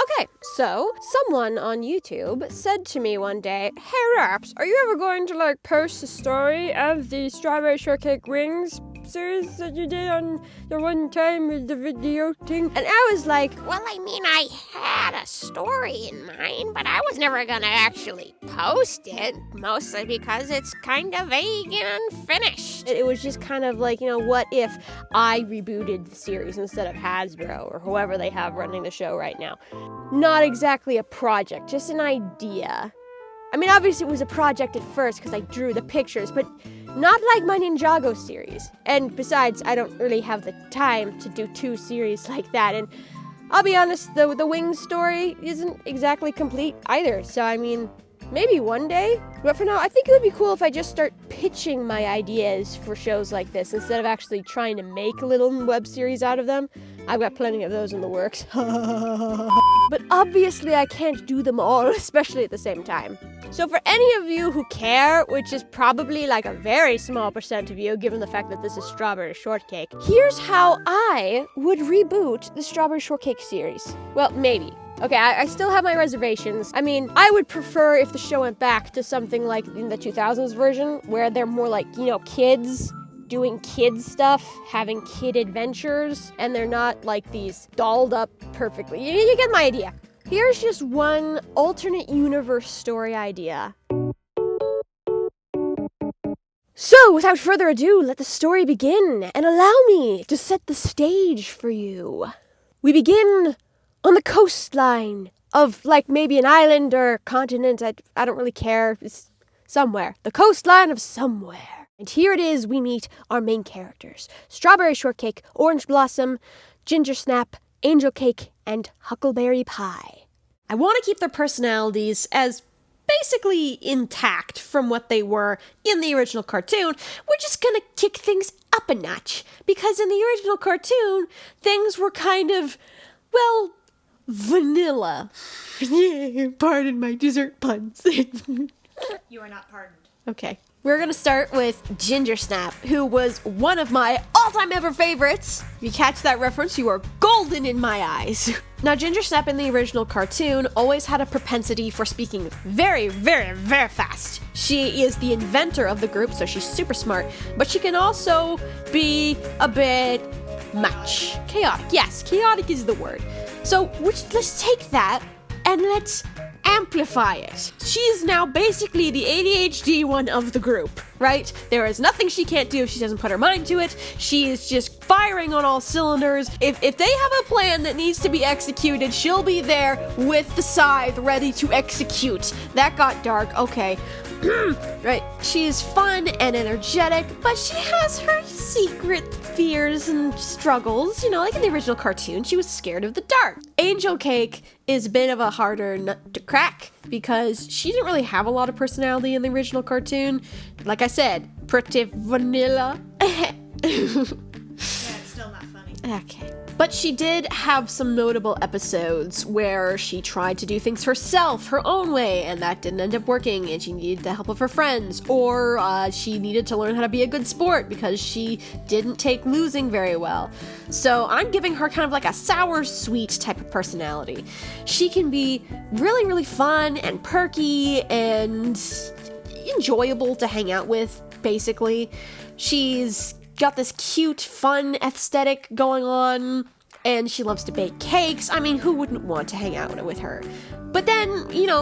Okay, so someone on YouTube said to me one day, "Hey Raps, are you ever going to post a story of the Strawberry Shortcake Rings series that you did on the one time with the video thing?" And I was like, well, I had a story in mind, but I was never gonna actually post it, mostly because it's kind of vague and unfinished. it was just kind of like, what if I rebooted the series instead of Hasbro or whoever they have running the show right now? Not exactly a project, just an idea. I mean, obviously it was a project at first because I drew the pictures, but not like my Ninjago series. And besides, I don't really have the time to do 2 series like that. And I'll be honest, the Wings story isn't exactly complete either. So, I mean, maybe one day. But for now, I think it would be cool if I just start pitching my ideas for shows like this instead of actually trying to make a little web series out of them. I've got plenty of those in the works. But obviously I can't do them all, especially at the same time. So for any of you who care, which is probably a very small percent of you, given the fact that this is Strawberry Shortcake, here's how I would reboot the Strawberry Shortcake series. Well, maybe. Okay, I still have my reservations. I mean, I would prefer if the show went back to something like in the 2000s version, where they're more kids doing kid stuff, having kid adventures, and they're not these dolled up perfectly. You get my idea. Here's just one alternate universe story idea. So, without further ado, let the story begin, and allow me to set the stage for you. We begin on the coastline of maybe an island or continent. I don't really care. It's somewhere. The coastline of somewhere. And here it is, we meet our main characters. Strawberry Shortcake, Orange Blossom, Gingersnap, Angel Cake, and Huckleberry Pie. I want to keep their personalities as basically intact from what they were in the original cartoon. We're just gonna kick things up a notch, because in the original cartoon, things were kind of, vanilla. Pardon my dessert puns. You are not pardoned. Okay. We're gonna start with Gingersnap, who was one of my all-time ever favorites. If you catch that reference, you are golden in my eyes. Now, Gingersnap in the original cartoon always had a propensity for speaking very, very, very fast. She is the inventor of the group, so she's super smart, but she can also be a bit much. Chaotic. Yes, chaotic is the word. So let's take that and let's amplify it. She is now basically the ADHD one of the group, right? There is nothing she can't do if she doesn't put her mind to it. She is just firing on all cylinders. If they have a plan that needs to be executed, she'll be there with the scythe ready to execute. That got dark. Okay. Right. She is fun and energetic, but she has her secret fears and struggles. Like in the original cartoon, she was scared of the dark. Angel Cake is a bit of a harder nut to crack because she didn't really have a lot of personality in the original cartoon. Like I said, pretty vanilla. Yeah, it's still not funny. Okay. But she did have some notable episodes where she tried to do things herself, her own way, and that didn't end up working, and she needed the help of her friends, or she needed to learn how to be a good sport because she didn't take losing very well. So I'm giving her kind of a sour, sweet type of personality. She can be really, really fun and perky and enjoyable to hang out with, basically. She's got this cute, fun aesthetic going on, and she loves to bake cakes. I mean, who wouldn't want to hang out with her? But then,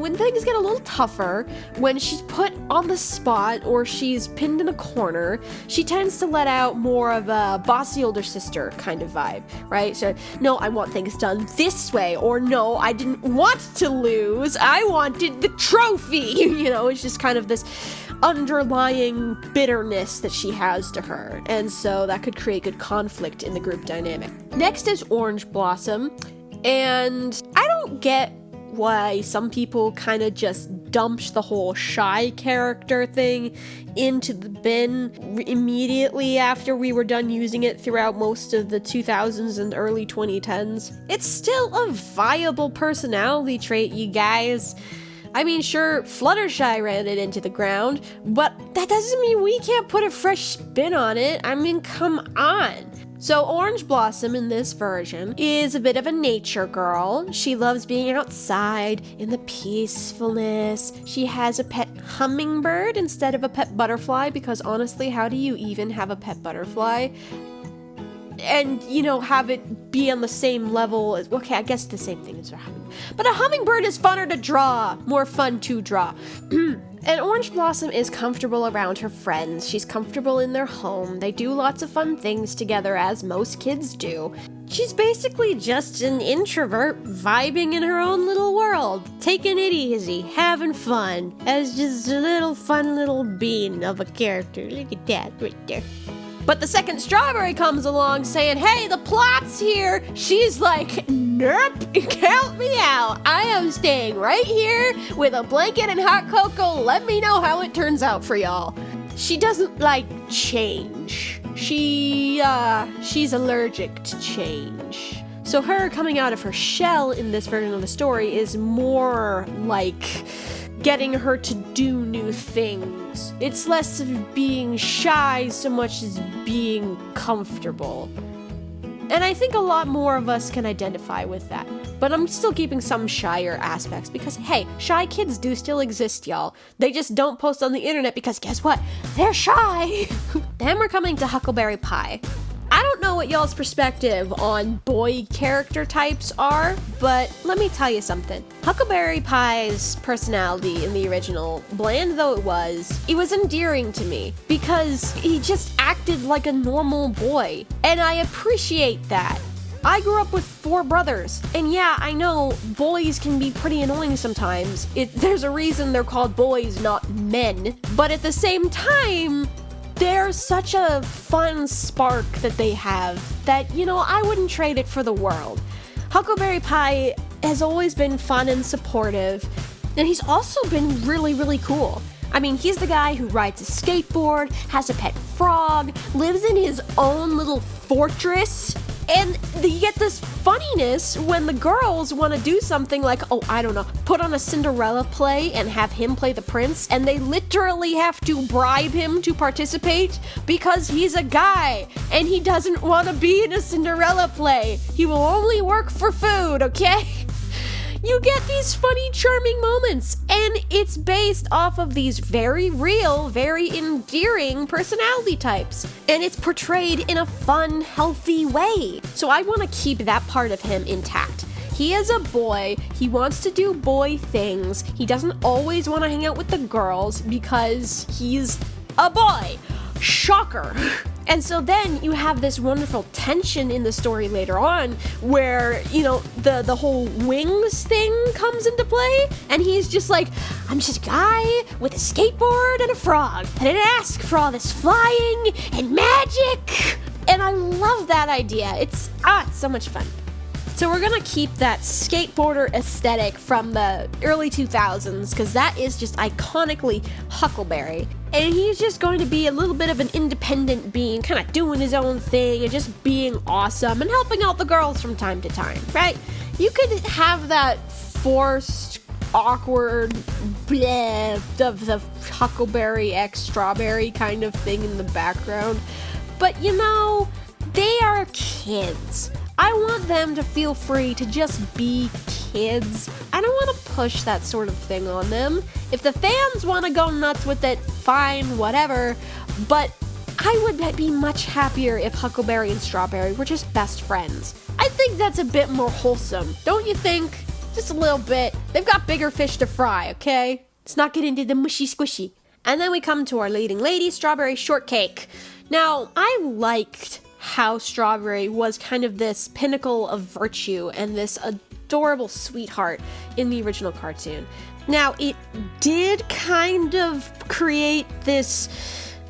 when things get a little tougher, when she's put on the spot or she's pinned in a corner, she tends to let out more of a bossy older sister kind of vibe, right? So, no, I want things done this way, or no, I didn't want to lose, I wanted the trophy. It's just kind of this underlying bitterness that she has to her, and so that could create good conflict in the group dynamic. Next is Orange Blossom, and I don't get why some people kind of just dumped the whole shy character thing into the bin immediately after we were done using it throughout most of the 2000s and early 2010s. It's still a viable personality trait, you guys. I mean, sure, Fluttershy ran it into the ground, but that doesn't mean we can't put a fresh spin on it. I mean, come on. So Orange Blossom in this version is a bit of a nature girl. She loves being outside in the peacefulness. She has a pet hummingbird instead of a pet butterfly, because honestly, how do you even have a pet butterfly? And, have it be on the same level as, okay, I guess the same thing as a hummingbird. But a hummingbird is funner to draw, more fun to draw. And Orange Blossom is comfortable around her friends. She's comfortable in their home. They do lots of fun things together, as most kids do. She's basically just an introvert vibing in her own little world, taking it easy, having fun, as just a little fun little bean of a character. Look at that right there. But the second Strawberry comes along saying, hey, the plot's here. She's like, nope, count me out. I am staying right here with a blanket and hot cocoa. Let me know how it turns out for y'all. She doesn't like change. She's allergic to change. So her coming out of her shell in this version of the story is more like getting her to do new things. It's less of being shy so much as being comfortable. And I think a lot more of us can identify with that. But I'm still keeping some shyer aspects because, hey, shy kids do still exist, y'all. They just don't post on the internet because guess what? They're shy! Then we're coming to Huckleberry Pie. I don't know what y'all's perspective on boy character types are, but let me tell you something. Huckleberry Pie's personality in the original, bland though it was endearing to me because he just acted like a normal boy, and I appreciate that. I grew up with 4 brothers, and yeah, I know boys can be pretty annoying sometimes. There's a reason they're called boys, not men, but at the same time, there's such a fun spark that they have that, I wouldn't trade it for the world. Huckleberry Pie has always been fun and supportive, and he's also been really, really cool. I mean, he's the guy who rides a skateboard, has a pet frog, lives in his own little fortress, and you get this funniness when the girls want to do something like, put on a Cinderella play and have him play the prince, and they literally have to bribe him to participate because he's a guy and he doesn't want to be in a Cinderella play. He will only work for food, okay? You get these funny, charming moments, and it's based off of these very real, very endearing personality types. And it's portrayed in a fun, healthy way. So I want to keep that part of him intact. He is a boy, he wants to do boy things, he doesn't always want to hang out with the girls because he's a boy. Shocker. And so then you have this wonderful tension in the story later on where, the whole wings thing comes into play, and he's just like, I'm just a guy with a skateboard and a frog, and I didn't ask for all this flying and magic. And I love that idea. It's so much fun. So we're gonna keep that skateboarder aesthetic from the early 2000s because that is just iconically Huckleberry. And he's just going to be a little bit of an independent being, kind of doing his own thing and just being awesome and helping out the girls from time to time, right? You could have that forced, awkward, bleh of the Huckleberry x Strawberry kind of thing in the background. But they are kids. I want them to feel free to just be kids. I don't want to push that sort of thing on them. If the fans want to go nuts with it, fine, whatever. But I would be much happier if Huckleberry and Strawberry were just best friends. I think that's a bit more wholesome, don't you think? Just a little bit. They've got bigger fish to fry, okay? Let's not get into the mushy squishy. And then we come to our leading lady, Strawberry Shortcake. Now, I liked how Strawberry was kind of this pinnacle of virtue and this adorable sweetheart in the original cartoon. Now, it did kind of create this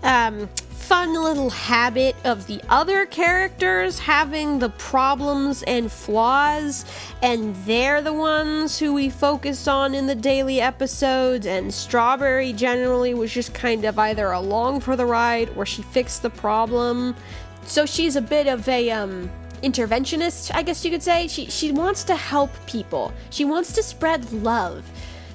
fun little habit of the other characters having the problems and flaws, and they're the ones who we focused on in the daily episodes, and Strawberry generally was just kind of either along for the ride or she fixed the problem. So she's a bit of a interventionist, I guess you could say. She wants to help people. She wants to spread love.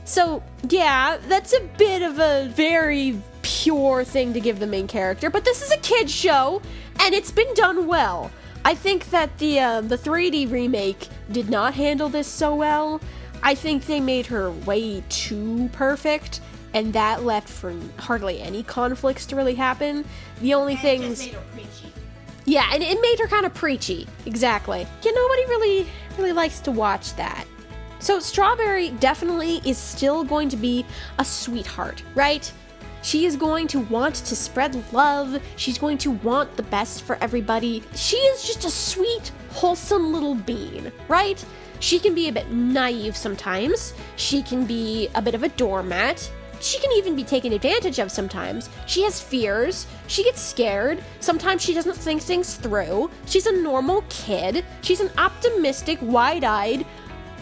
So yeah, that's a bit of a very pure thing to give the main character, but this is a kid's show, and it's been done well. I think that the 3D remake did not handle this so well. I think they made her way too perfect, and that left for hardly any conflicts to really happen. The only And things... it just made her preachy. Yeah, and it made her kind of preachy. Exactly. Yeah, nobody really likes to watch that. So Strawberry definitely is still going to be a sweetheart, right? She is going to want to spread love. She's going to want the best for everybody. She is just a sweet, wholesome little bean, right? She can be a bit naive sometimes. She can be a bit of a doormat. She can even be taken advantage of sometimes. She has fears. She gets scared. Sometimes she doesn't think things through. She's a normal kid. She's an optimistic, wide-eyed,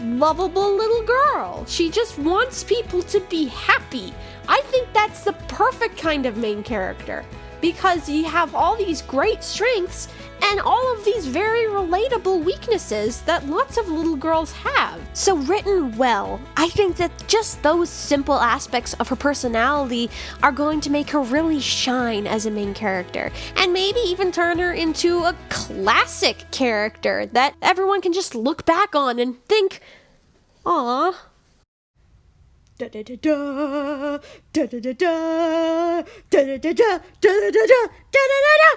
lovable little girl. She just wants people to be happy. I think that's the perfect kind of main character, because you have all these great strengths and all of these very relatable weaknesses that lots of little girls have. So written well, I think that just those simple aspects of her personality are going to make her really shine as a main character, and maybe even turn her into a classic character that everyone can just look back on and think, "Aw." Da da da da da da da da da da da da da da da da.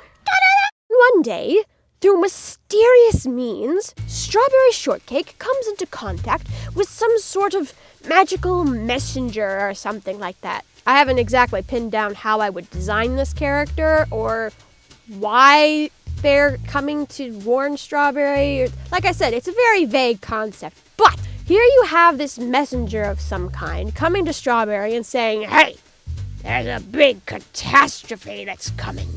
One day, through mysterious means, Strawberry Shortcake comes into contact with some sort of magical messenger or something like that. I haven't exactly pinned down how I would design this character or why they're coming to warn Strawberry. Like I said, it's a very vague concept, but here you have this messenger of some kind coming to Strawberry and saying, "Hey, there's a big catastrophe that's coming.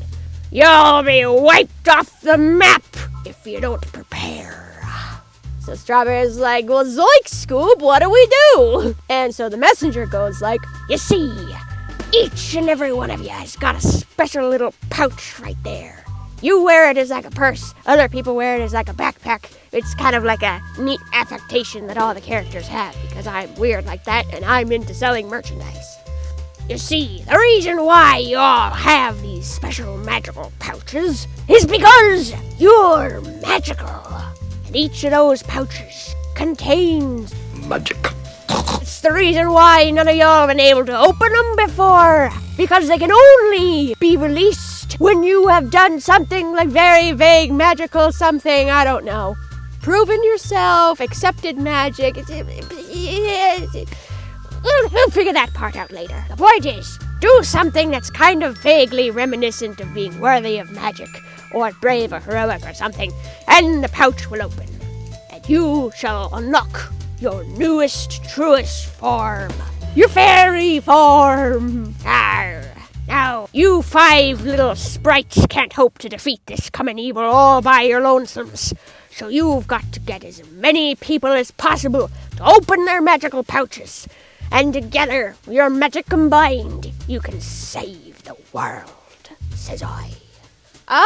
You'll be wiped off the map if you don't prepare." So Strawberry's like, "Well, zoink, Scoob, what do we do?" And so the messenger goes like, "You see, each and every one of you has got a special little pouch right there. You wear it as like a purse. Other people wear it as like a backpack. It's kind of like a neat affectation that all the characters have, because I'm weird like that and I'm into selling merchandise. You see, the reason why you all have these special magical pouches is because you're magical. And each of those pouches contains Magic. It's the reason why none of y'all have been able to open them before, because they can only be released when you have done something like very vague magical something, I don't know. Proven yourself, accepted magic. We'll figure that part out later. The point is, do something that's kind of vaguely reminiscent of being worthy of magic, or brave or heroic or something, and the pouch will open, and you shall unlock your newest, truest form. Your fairy form. Arr. Now, you 5 little sprites can't hope to defeat this coming evil all by your lonesomes. So you've got to get as many people as possible to open their magical pouches. And together, with your magic combined, you can save the world, says I.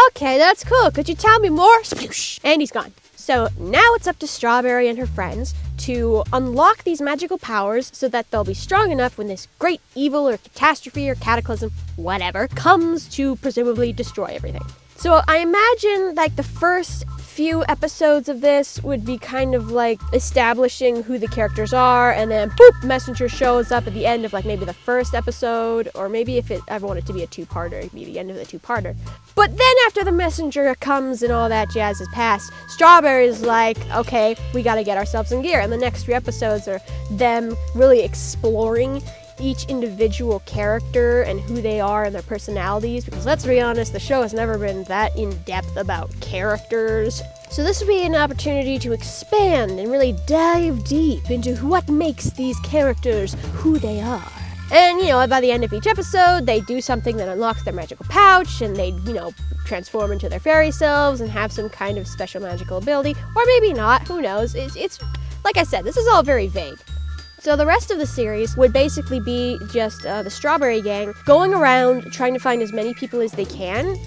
Okay, that's cool. Could you tell me more? Sploosh. And he's gone. So now it's up to Strawberry and her friends to unlock these magical powers so that they'll be strong enough when this great evil or catastrophe or cataclysm, whatever, comes to presumably destroy everything. So I imagine like the first few episodes of this would be kind of like establishing who the characters are, and then boop, messenger shows up at the end of like maybe the first episode, or maybe if I want it to be a 2-parter, it'd be the end of the 2-parter. But then after the messenger comes and all that jazz is passed, Strawberry's like, okay, we gotta get ourselves in gear, and the next 3 episodes are them really exploring each individual character and who they are and their personalities, because let's be honest, the show has never been that in-depth about characters. So this would be an opportunity to expand and really dive deep into what makes these characters who they are. And, by the end of each episode, they do something that unlocks their magical pouch, and they, transform into their fairy selves and have some kind of special magical ability, or maybe not, who knows. It's like I said, this is all very vague. So the rest of the series would basically be just the Strawberry Gang going around trying to find as many people as they can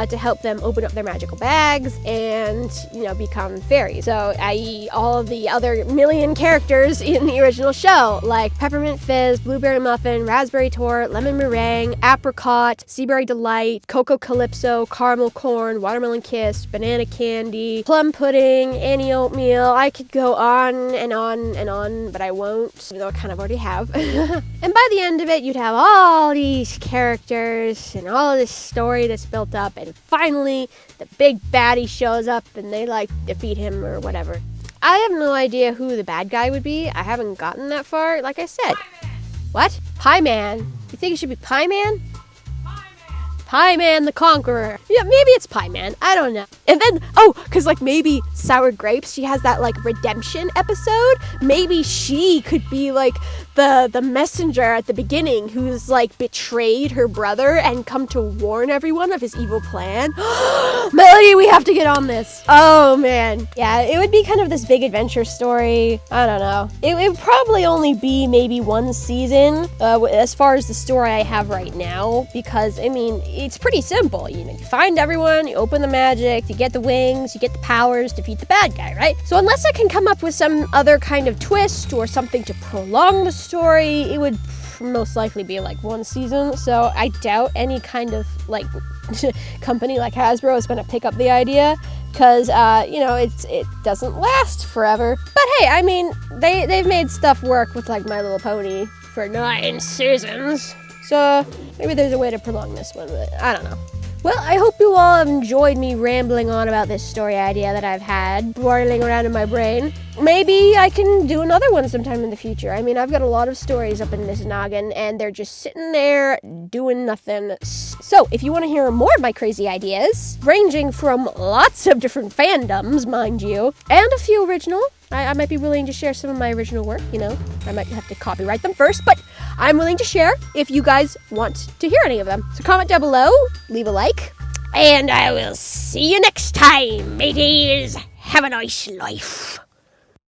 to help them open up their magical bags and, become fairies. So, i.e. all of the other million characters in the original show, like Peppermint Fizz, Blueberry Muffin, Raspberry Tort, Lemon Meringue, Apricot, Seaberry Delight, Cocoa Calypso, Caramel Corn, Watermelon Kiss, Banana Candy, Plum Pudding, Annie Oatmeal. I could go on and on and on, but I won't, even though I kind of already have. And by the end of it, you'd have all these characters and all this story that's built up, and finally the big baddie shows up and they defeat him or whatever. I have no idea who the bad guy would be. I haven't gotten that far, like I said. What? Pie Man? You think it should be Pie Man? Pie Man the Conqueror. Yeah, maybe it's Pie Man. I don't know. And then, because maybe Sour Grapes, she has that redemption episode. Maybe she could be the messenger at the beginning who's betrayed her brother and come to warn everyone of his evil plan. Melody, we have to get on this. Oh man. Yeah, it would be kind of this big adventure story. I don't know. It would probably only be maybe one season as far as the story I have right now, because it's pretty simple. You find everyone, you open the magic, you get the wings, you get the powers, defeat the bad guy, right? So unless I can come up with some other kind of twist or something to prolong the story, it would most likely be one season. So I doubt any kind of company like Hasbro is going to pick up the idea, because it doesn't last forever. But hey, they've made stuff work with My Little Pony for 9 seasons. So maybe there's a way to prolong this one, but I don't know. Well, I hope you all have enjoyed me rambling on about this story idea that I've had boiling around in my brain. Maybe I can do another one sometime in the future. I've got a lot of stories up in this noggin, and they're just sitting there doing nothing. So, if you want to hear more of my crazy ideas, ranging from lots of different fandoms, mind you, and a few original, I might be willing to share some of my original work, I might have to copyright them first, but I'm willing to share if you guys want to hear any of them. So comment down below, leave a like, and I will see you next time, mateys. Have a nice life.